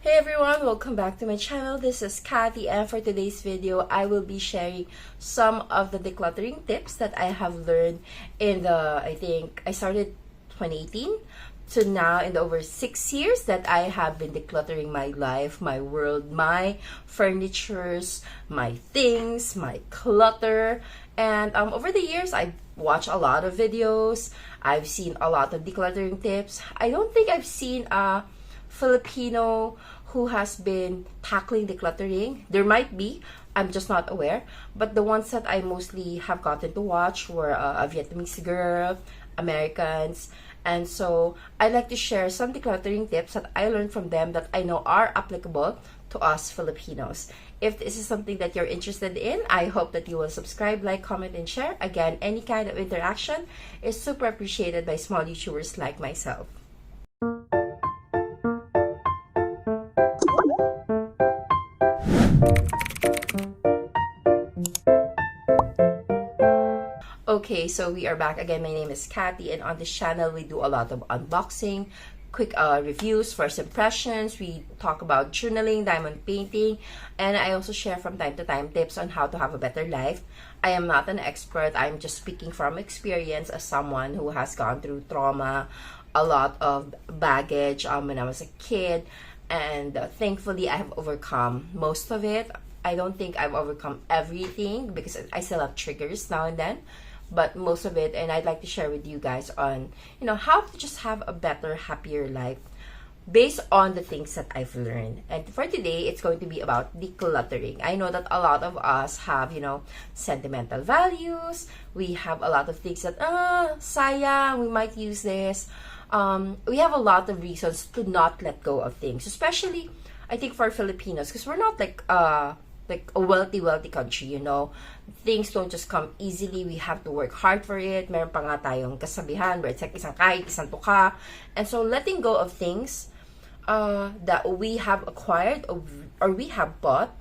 Hey everyone, welcome back to my channel. This is Kathy, and for today's video, I will be sharing some of the decluttering tips that I have learned in I think I started 2018 to now, in the over 6 years that I have been decluttering my life, my world, my furnitures, my things, my clutter. And over the years, I've watched a lot of videos. I've seen a lot of decluttering tips. I don't think I've seen a Filipino who has been tackling decluttering. There might be, I'm just not aware. But the ones that I mostly have gotten to watch were a Vietnamese girl, Americans. And so I like to share some decluttering tips that I learned from them that I know are applicable to us Filipinos. If this is something that you're interested in, I hope that you will subscribe, like, comment, and share. Again, any kind of interaction is super appreciated by small YouTubers like myself. Okay, so we are back again. My name is Kathy, and on this channel we do a lot of unboxing, quick reviews, first impressions. We talk about journaling, diamond painting, and I also share from time to time tips on how to have a better life. I am not an expert. I'm just speaking from experience as someone who has gone through trauma, a lot of baggage when I was a kid, and thankfully I have overcome most of it. I don't think I've overcome everything because I still have triggers now and then, but most of it. And I'd like to share with you guys on, how to just have a better, happier life based on the things that I've learned. And for today, it's going to be about decluttering. I know that a lot of us have, sentimental values. We have a lot of things that, sayang, we might use this. We have a lot of reasons to not let go of things, especially, I think, for Filipinos, because we're not like a wealthy country, Things don't just come easily. We have to work hard for it. Meron pa nga tayong kasabihan where it's like isang kahit, isang tuka. And so letting go of things that we have acquired or we have bought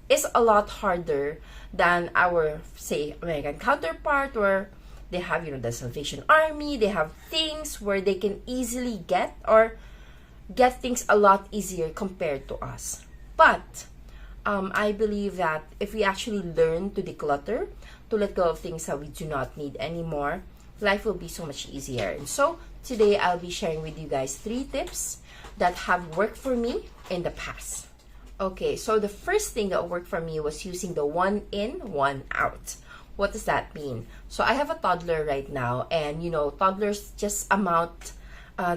is a lot harder than our, say, American counterpart, where they have, the Salvation Army. They have things where they can easily get things a lot easier compared to us. But I believe that if we actually learn to declutter, to let go of things that we do not need anymore, life will be so much easier. And so today I'll be sharing with you guys 3 tips that have worked for me in the past. Okay, so the first thing that worked for me was using the 1 in, 1 out. What does that mean? So I have a toddler right now, and toddlers just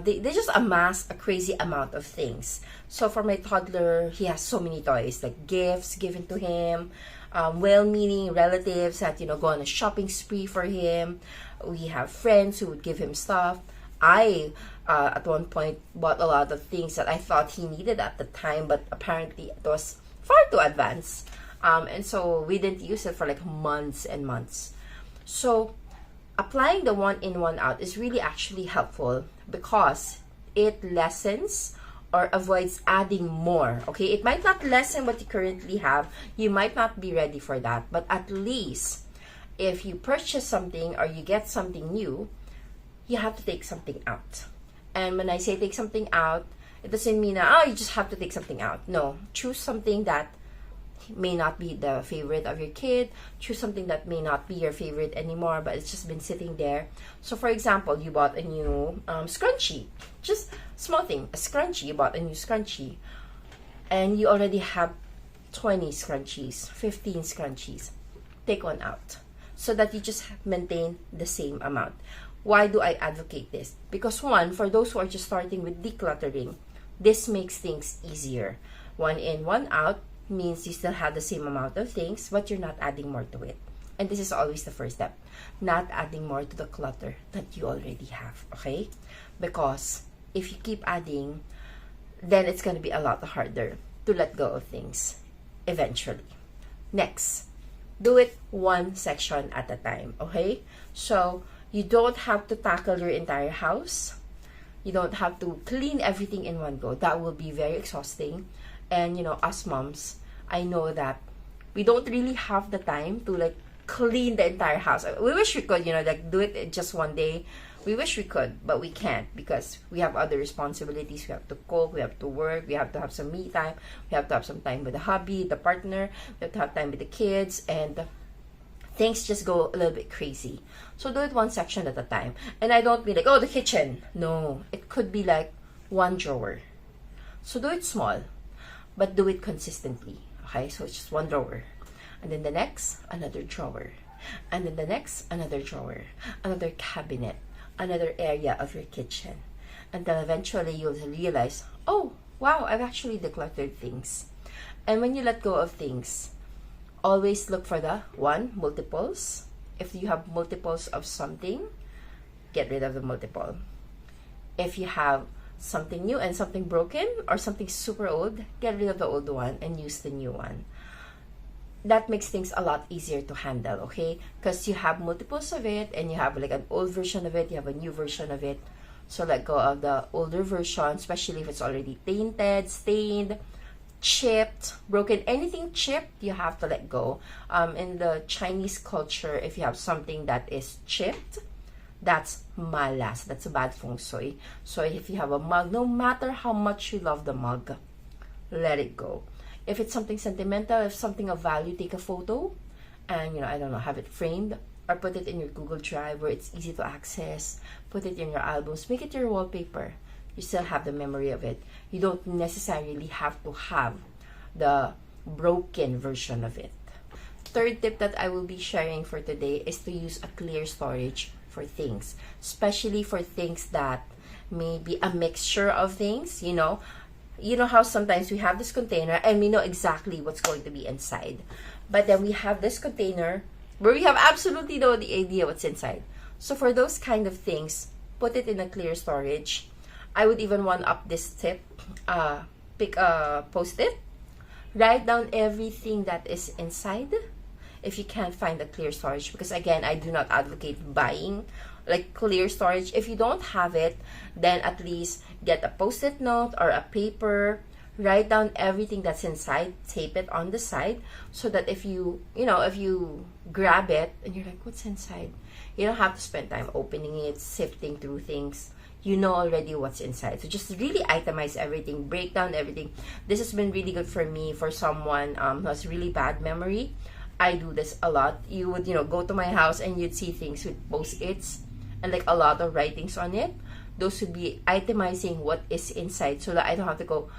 they just amass a crazy amount of things. So for my toddler, he has so many toys, like gifts given to him, well-meaning relatives that go on a shopping spree for him. We have friends who would give him stuff. I at one point bought a lot of things that I thought he needed at the time, but apparently it was far too advanced, and so we didn't use it for like months and months. So applying the 1 in, 1 out is really actually helpful because it lessens or avoids adding more. Okay, it might not lessen what you currently have. You might not be ready for that, but at least if you purchase something or you get something new, you have to take something out. And when I say take something out, it doesn't mean you just have to take something out. No, choose something that may not be the favorite of your kid. Choose something that may not be your favorite anymore, but it's just been sitting there. So for example, you bought a new scrunchie, just small thing, a scrunchie. You bought a new scrunchie and you already have 20 scrunchies, 15 scrunchies. Take one out so that you just maintain the same amount. Why do I advocate this? Because one, for those who are just starting with decluttering, this makes things easier. 1 in, 1 out means you still have the same amount of things, but you're not adding more to it. And this is always the first step, not adding more to the clutter that you already have, okay? Because if you keep adding, then it's going to be a lot harder to let go of things eventually. Next, do it one section at a time, okay? So you don't have to tackle your entire house. You don't have to clean everything in one go. That will be very exhausting. And us moms, I know that we don't really have the time to like clean the entire house. We wish we could, like do it just one day, We wish we could, but we can't because we have other responsibilities. We have to cook, we have to work, we have to have some me time, we have to have some time with the hubby, the partner, we have to have time with the kids, and things just go a little bit crazy. So do it one section at a time. And I don't mean like, oh, the kitchen. No, it could be like one drawer. So do it small, but do it consistently. Okay, so it's just one drawer. And then the next, another drawer. And then the next, another drawer. Another cabinet. Another area of your kitchen. Until eventually you'll realize, oh, wow, I've actually decluttered things. And when you let go of things, always look for the multiples. If you have multiples of something, get rid of the multiple. If you have something new and something broken or something super old, get rid of the old one and use the new one. That makes things a lot easier to handle, okay? Because you have multiples of it and you have like an old version of it, you have a new version of it. So let go of the older version, especially if it's already tainted, stained, chipped, broken. Anything chipped, you have to let go. In the Chinese culture, if you have something that is chipped, that's malas. That's a bad feng shui. So if you have a mug, no matter how much you love the mug, let it go. If it's something sentimental, if something of value, take a photo and, I don't know, have it framed or put it in your Google Drive where it's easy to access. Put it in your albums. Make it your wallpaper. You still have the memory of it. You don't necessarily have to have the broken version of it. Third tip that I will be sharing for today is to use a clear storage for things, especially for things that may be a mixture of things. You know how sometimes we have this container and we know exactly what's going to be inside, but then we have this container where we have absolutely no idea what's inside. So for those kind of things, put it in a clear storage. I would even one up this tip. Pick a post-it, write down everything that is inside if you can't find the clear storage, because again, I do not advocate buying like clear storage. If you don't have it, then at least get a post-it note or a paper, write down everything that's inside, tape it on the side, so that if you grab it and you're like, what's inside, you don't have to spend time opening it, sifting through things. You know already what's inside. So just really itemize everything, break down everything. This has been really good for me, for someone who has really bad memory. I do this a lot. You would, go to my house and you'd see things with post-its and like a lot of writings on it. Those would be itemizing what is inside so that I don't have to go,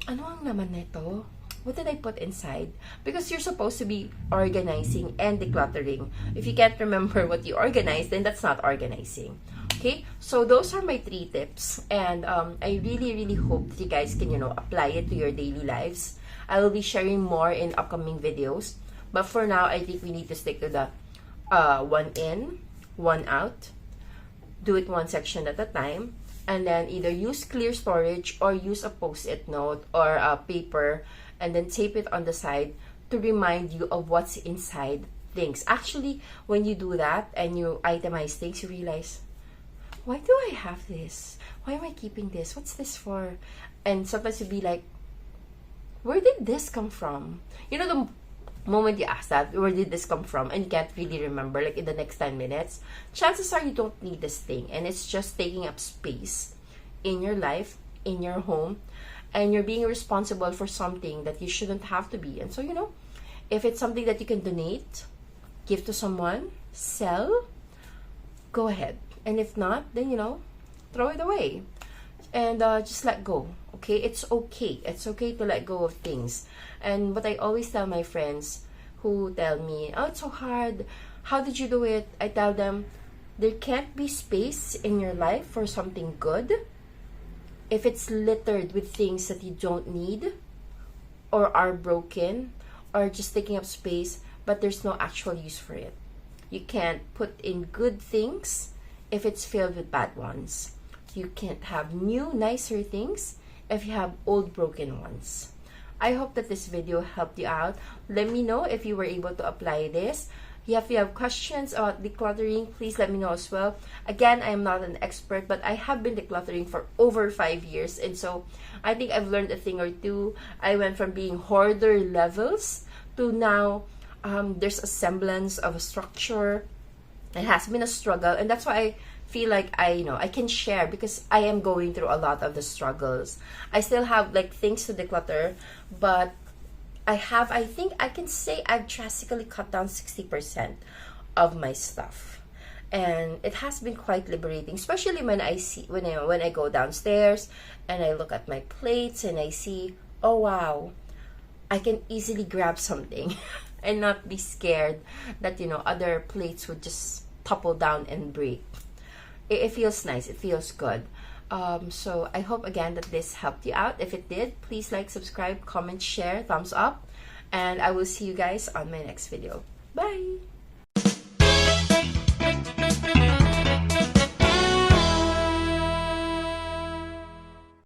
ano ang laman nito? What did I put inside? Because you're supposed to be organizing and decluttering. If you can't remember what you organized, then that's not organizing. Okay, so those are my 3 tips, and I really hope that you guys can apply it to your daily lives. I will be sharing more in upcoming videos, but for now I think we need to stick to the one in, one out. Do it one section at a time, and then either use clear storage or use a post-it note or a paper, and then tape it on the side to remind you of what's inside things. Actually, when you do that and you itemize things, you realize, why do I have this? Why am I keeping this? What's this for? And sometimes you'll be like, where did this come from? The moment you ask that, where did this come from, and you can't really remember, like in the next 10 minutes, chances are you don't need this thing, and it's just taking up space in your life, in your home, and you're being responsible for something that you shouldn't have to be. And so, if it's something that you can donate, give to someone, sell, go ahead. And if not, then, throw it away. And just let go, okay? It's okay. It's okay to let go of things. And what I always tell my friends who tell me, oh, it's so hard. How did you do it? I tell them, there can't be space in your life for something good if it's littered with things that you don't need or are broken or just taking up space, but there's no actual use for it. You can't put in good things if it's filled with bad ones. You can't have new, nicer things if you have old, broken ones. I hope that this video helped you out. Let me know if you were able to apply this. If you have questions about decluttering, please let me know as well. Again, I am not an expert, but I have been decluttering for over 5 years, and so I think I've learned a thing or two. I went from being hoarder levels to now there's a semblance of a structure. It has been a struggle, and that's why I feel like I can share, because I am going through a lot of the struggles. I still have like things to declutter, but I think I can say I've drastically cut down 60% of my stuff. And it has been quite liberating, especially when I go downstairs and I look at my plates and I see, oh wow, I can easily grab something and not be scared that other plates would just topple down and break. It feels nice, it feels good. So I hope again that this helped you out. If it did, please like, subscribe, comment, share, thumbs up, and I will see you guys on my next video. Bye.